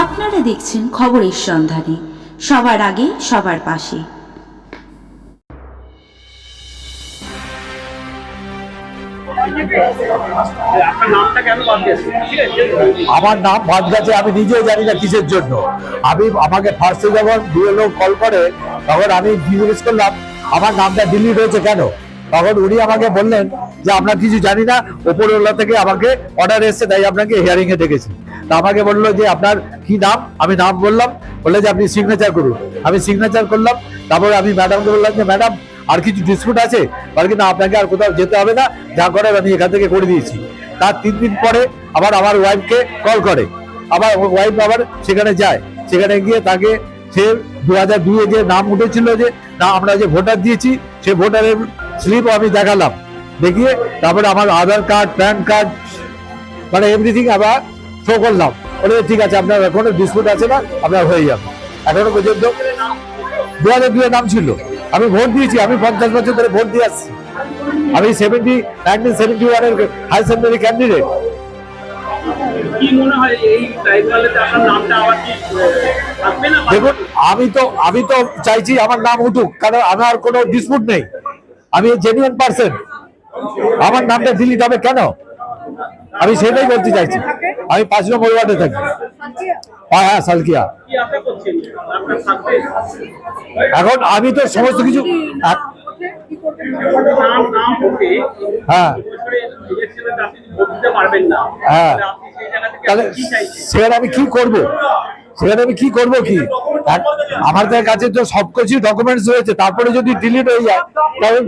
আপনারা দেখছেন খবরের সন্ধানে, সবার আগে সবার পাশে। আমার নাম বাদ গেছে, আমি নিজেও জানি না কিসের জন্য। আমাকে ফার্স্টে যখন বিএলও কল করে তখন আমি জিজ্ঞেস করলাম আমার নামটা ডিলিট হয়েছে কেন। তখন উনি আমাকে বললেন যে আমরা কিছু জানি না, ওপরওয়ালা থেকে আমাকে অর্ডার এসছে, তাই আপনাকে হিয়ারিং এ ডেকেছি। তা আমাকে বললো যে আপনার কি নাম, আমি নাম বললাম, বললে যে আপনি সিগনেচার করুন। আমি সিগনেচার করলাম। তারপরে আমি ম্যাডামকে বললাম যে ম্যাডাম আর কিছু ডিসপিউট আছে, বলে কি না আপনাকে আর কোথাও যেতে হবে না, যা করার আমি এখান থেকে করে দিয়েছি। তার 3 দিন পরে আবার আমার ওয়াইফকে কল করে, আবার ওয়াইফ আবার সেখানে যায়। সেখানে গিয়ে তাকে সে 2002-এ যে নাম উঠেছিল, যে না আমরা যে ভোটার দিয়েছি, সে ভোটারের স্লিপ আমি দেখালাম, দেখিয়ে তারপরে আমার আধার কার্ড, প্যান কার্ড, মানে এভরিথিং আবার শো করলাম। বলে ঠিক আছে, আপনার কোনো ডিসপিউট আছে না, আপনার হয়ে যাবে। এখনো পর্যন্ত 2002-এ নাম ছিল। আমি ভোট দিয়েছি, আমি 50 বছর ধরে ভোট দিয়ে আসছি। আমি 1971-এর হাই সেকেন্ডারি ক্যান্ডিডেট। দেখুন, আমি তো চাইছি আমার নাম উঠুক, কারণ আমার কোনো ডিসপিউট নেই, আমি জেনুইন পার্সন। আমার নামটা ডিলিট হবে কেন, আমি সেটাই বলতে চাইছি। আমি 5 নম্বর ওয়ার্ডে থাকি। হ্যাঁ, সালকিয়া। এখন আমি তো সমস্ত কিছু, হ্যাঁ হ্যাঁ, তাহলে সেখানে আমি কি করবো, কি আমার কাছে তো সবকিছু ডকুমেন্টস রয়েছে, তারপরে যদি ডিলিট হয়ে যায় তাহলে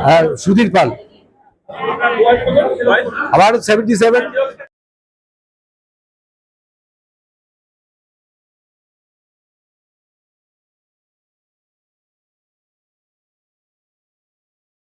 হ্যাঁ, সুধীর পাল। আমার 77।